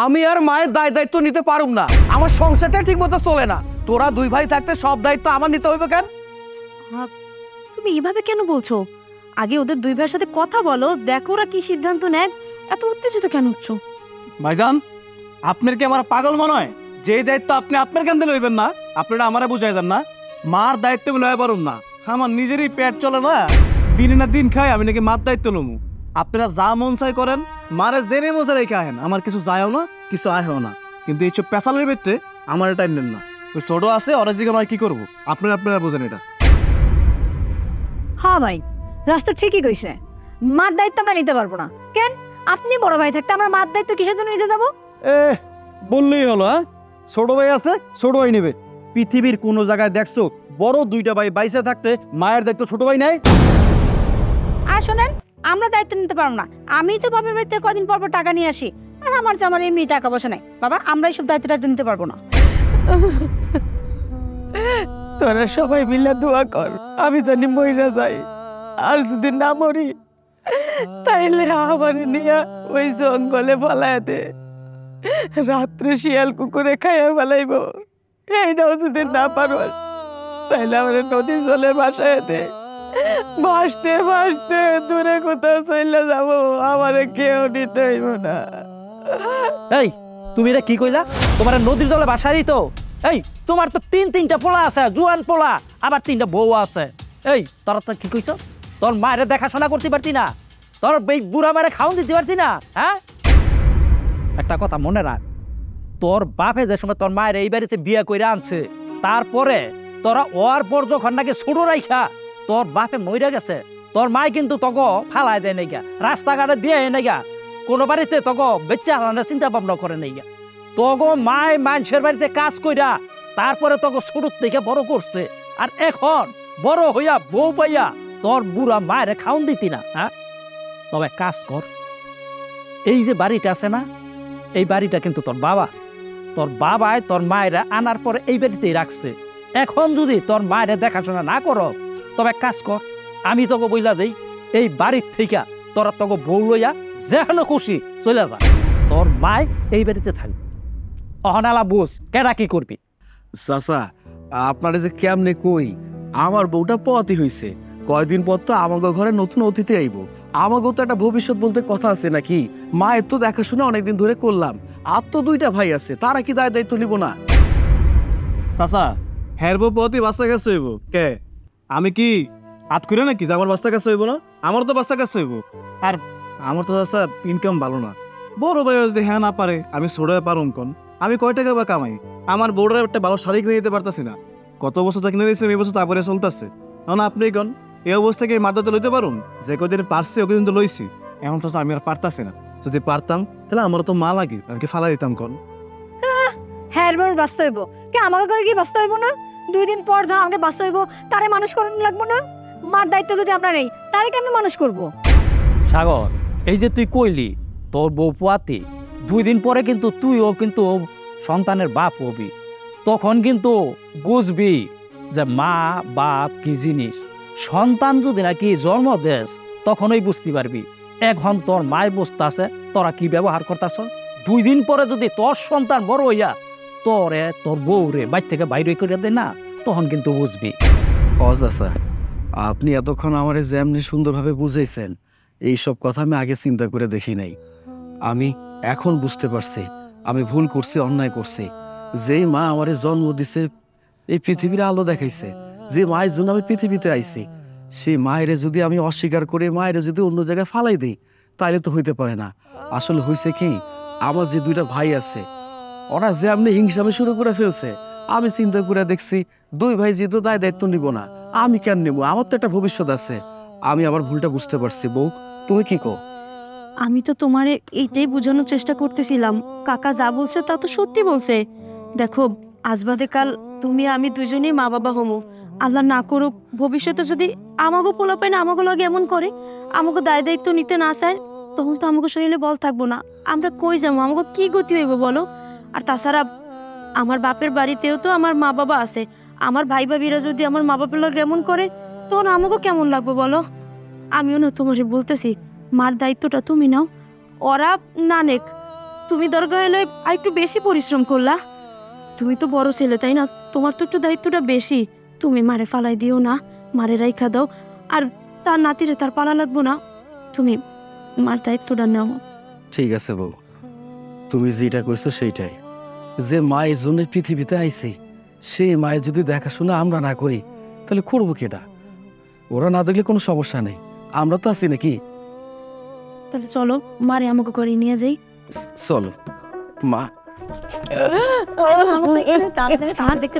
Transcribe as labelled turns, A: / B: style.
A: আমি আর মায়ের দায়িত্ব নিতে পারুম না, আমার সংসারটা ঠিক মতো চলে না। তোরা দুই ভাই থাকতে সব দায়িত্ব আমার নিতে হইবে কেন?
B: তুমি এভাবে কেন বলছো? আগে ওদের দুই ভাইয়ের সাথে কথা বলো, দেখো ওরা কি সিদ্ধান্ত নেয়। এত উত্তেজিত কেন হচ্ছ?
C: ভাইজান, আপনার কি আমার পাগল মনে হয়? যে দায়িত্ব আপনি আপনার কান্দে লইবেন না, আপনারা আমারে বুঝাই দেন না। মার দায়িত্ব লইয়া পারুন না, আমার নিজেরই পেট চলে না, দিনে না দিন খাই আমি নাকি মার দায়িত্ব লমু। আপনারা যা মন চাই করেন, মারে জেনে মজা রেখে আহেন, আমার কিছু যায়ও না, কিছু আহেও না। কিন্তু এইসব পেশালের ভিতরে আমার টাইম নেন না। ওই ছোট আছে ওরা জিজ্ঞাসা আমি কি করবো, আপনারা বোঝেন এটা।
D: হ্যাঁ ভাই, রাস্তা ঠিকই কইছে, মার দায়িত্ব আমরা নিতে পারবো না। কেন? আপনি বড় ভাই থাকতে আমরা মার দায়িত্ব কিসের জন্য নিতে যাবো?
C: বললেই হলো। হ্যাঁ, ছোট ভাই আছে, ছোট ভাই নেবে। পৃথিবীর কোন জায়গায় দেখছো বড় দুইটা ভাই বাইসে থাকতে মায়ের দায়িত্ব ছোট ভাই নেয়?
B: আর শোনেন, আমরা দায়িত্ব নিতে পারবো না। আমি তো বাপের বাড়িতে কদিন পর টাকা নিয়ে আসি, আর আমার জামার এমনি টাকা পয়সা নাই। বাবা, আমরা এইসব দায়িত্বটা নিতে পারবো না।
E: তোরা সবাই মিলে দোয়া কর, আমি জানি মইরা যাই। আর যদি না মরি তাইলে আমার নিয়ে ওই জঙ্গলে ফলায় দে, রাত্রে শিয়াল কুকুরে খাইয়া ফেলাইব। এইটাও যদি না পারো তাইলে আমার নদীর জলে ভাসায় দে, ভাসতে ভাসতে দূরে কোথাও চলে যাব, আমারে কেউ নিতে হইব না।
F: এই তুমি এটা কি কইলা? তোমার নদীর জলে ভাসায় দিত? এই তোমার তো তিনটা পোলা আছে, জুয়ান পোলা, আবার 3টা বউ আছে। এই তোরা তো কি কইছ? তোর মায়ের দেখাশোনা করতে পারতি না? তোর বুড়া মায়ের খাওয়ান দিতে পারতি না? হ্যাঁ, একটা কথা মনে রাখ, তোর বাপে যে সময় তোর মায়ের এই বাড়িতে বিয়ে করে আনছে, তারপরে তোরা ওর পর যখন নাকি ছোট রাইখা তোর বাপে মইরা গেছে, তোর মায় কিন্তু তোকে ফালাই দেয় নাই গা, রাস্তাঘাটে দিয়ে নাই গা, কোনো বাড়িতে তোকে বেচ্চা হারানোর চিন্তা ভাবনা করে নাই গা। তোকে মায় মানুষের বাড়িতে কাজ কইরা তারপরে তোকে ছোট থেকে বড় করছে, আর এখন বড় হইয়া বউ পাইয়া তোর বুড়া মায়ের খাওন দিতি না? হ্যাঁ, তবে কাজ কর, এই যে বাড়িটা আছে না, এই বাড়িটা কিন্তু তোর বাবায় তোর মায়েরা আনার পরে এই বাড়িতেই রাখছে। এখন যদি তোর মায়ের দেখাশোনা না করো, তবে কাজ কর, আমি তোকে বইলা দেই, এই বাড়ির থেকে তোরা তোকে বউ লইয়া যেখানে খুশি চলে যা, তোর মায় এই বাড়িতে থাকবে। অহনালা বুঝ কেডা কি করবি।
A: চাচা, আপনারে যে কেমনে কই, আমার বউটা পথই হইছে, কয়দিন পর তো আমাগো ঘরে নতুন অতিথি আইব, আমাগো তো একটা ভবিষ্যৎ বলতে কথা আছে নাকি? মায়ের তো দেখাশোনা অনেকদিন ধরে করলাম, আর তো 2টা ভাই আছে, তারা কি দায়িত্ব নিব না?
C: চাচা, হেরবো পথই বাচ্চা কাছে হইব কে? আমি কি আট করে নাকি যে আমার বাচ্চা কাছে হইব না? আমারও তো বাচ্চা কাছে হইব। আর আমার তো চাচা ইনকাম ভালো না, বড় ভাই যদি হ্যাঁ না পারে, আমি ছোট ভাই পারুম কোন? আমি কয় টাকা বা কামাই? আমার বউরা একটা ভালো শাড়ি কিনে দিতে পারতাছি না, কত বছর তো কিনে দিয়েছিলাম, এই বছর তারপরে চলতেছে। এখন আপনি কোন এই অবস্থাকে মাদ্রাতে লইতে পারুন? যে কদিন পারছি ওদিন তো লইছি, এখন চাচা আমি আর পারতাছি না। যদি পারতাম তাহলে আমারও তো মা লাগে, আমি কি ফালাই দিতাম কোন?
D: হ্যাঁ, বাঁচতে হইব কে? আমাকে করে কি বাঁচতে হইব না? 2 দিন পর ধর আমাকে বাঁচতে হইব, তারে মানুষ করানো লাগবো না? মার দায়িত্ব যদি আমরা নেই, তারে কেমন মানুষ করবো?
F: সাগর, এই যে তুই কইলি তোর বউ পোয়াতি, 2 দিন পরে কিন্তু তুইও কিন্তু সন্তানের বাপ হবি, তখন কিন্তু বুঝবি যে মা বাপ কি জিনিস। সন্তান যদি নাকি জন্ম দেস, তখনই বুঝতে পারবি। এখন তোর মায়ের বুঝতে আছে তোরা কি ব্যবহার করতেছ। 2 দিন পরে যদি তোর সন্তান বড় হইয়া তোরে তোর বউরে বাইর থেকে বাইরে করে দে না, তখন কিন্তু বুঝবি।
A: চাচা, আপনি এতক্ষণ আমারে যেমনি সুন্দরভাবে বুঝাইছেন, এইসব কথা আমি আগে চিন্তা করে দেখি নাই। আমি এখন বুঝতে পারছি আমি ভুল করছি, অন্যায় করছি। যেই মা আমারে জন্ম দিছে, এই পৃথিবীর আলো দেখাইছে, যে মায়ের জন্য আমি পৃথিবীতে আইছি, সেই মায়ের যদি আমি অস্বীকার করে মায়ের যদি অন্য জায়গায় ফালাই দিই, তাইলে তো হইতে পারে না। আসলে হয়েছে কি, আমার যে 2টা ভাই আছে, ওরা যে আপনি হিংসামে শুরু করে ফেলছে, আমি চিন্তা করে দেখছি 2 ভাই যেহেতু দায়িত্ব নিব না, আমি কেন নেব? আমার তো একটা ভবিষ্যৎ আছে। আমি আমার ভুলটা বুঝতে পারছি। বউ, তুমি কি কো?
B: আমি তো তোমারে এইটাই বোঝানোর চেষ্টা করতেছিলাম, কাকা যা বলছে তা তো সত্যি বলছে। দেখো, আজ বাদে কাল তুমি আমি দুজনেই মা বাবা হমু, আল্লাহ না করুক ভবিষ্যতে যদি আমাগো পোলাপাই না আমাগো লগে এমন করে, আমাগো দায়িত্ব নিতে না চায়, তখন তো আমাগো শরীরে বল থাকবো না, আমরা কই যাবো? আমাগো কি গতি হইব বলো? আর তাছাড়া আমার বাপের বাড়িতেও তো আমার মা বাবা আছে, আমার ভাই ভাবিরা যদি আমার মা বাপের লগে এমন করে, তখন আমাগো কেমন লাগবে বলো? আমিও না তোমারে বলতেছি, মার দায়িত্বটা তুমি নাও, ওরা না নেক, তুমি দরকার হলে আর একটু বেশি পরিশ্রম করলা। তুমি তো বড় ছেলে তাই না, তোমার তো একটু দায়িত্বটা বেশি। তুমি মারে ফালাই দিও না, মারে রাইখা দাও। আর তার নাতিরে তার পালা লাগবো না, তুমি মার দায়িত্বটা নাও।
A: ঠিক আছে বউ, তুমি যেটা কইছো সেইটাই। যে মায়ের জন্য পৃথিবীতে আইছে, সেই মায়ের যদি দেখাশোনা আমরা না করি তাহলে করবো কেটা? ওরা না দেখলে কোনো সমস্যা নেই, আমরা তো আছি নাকি।
B: তাহলে চলো মারে আমাকে করে নিয়ে যাই।
A: চলো মা।
D: তাড়াতাড়ি দেখতে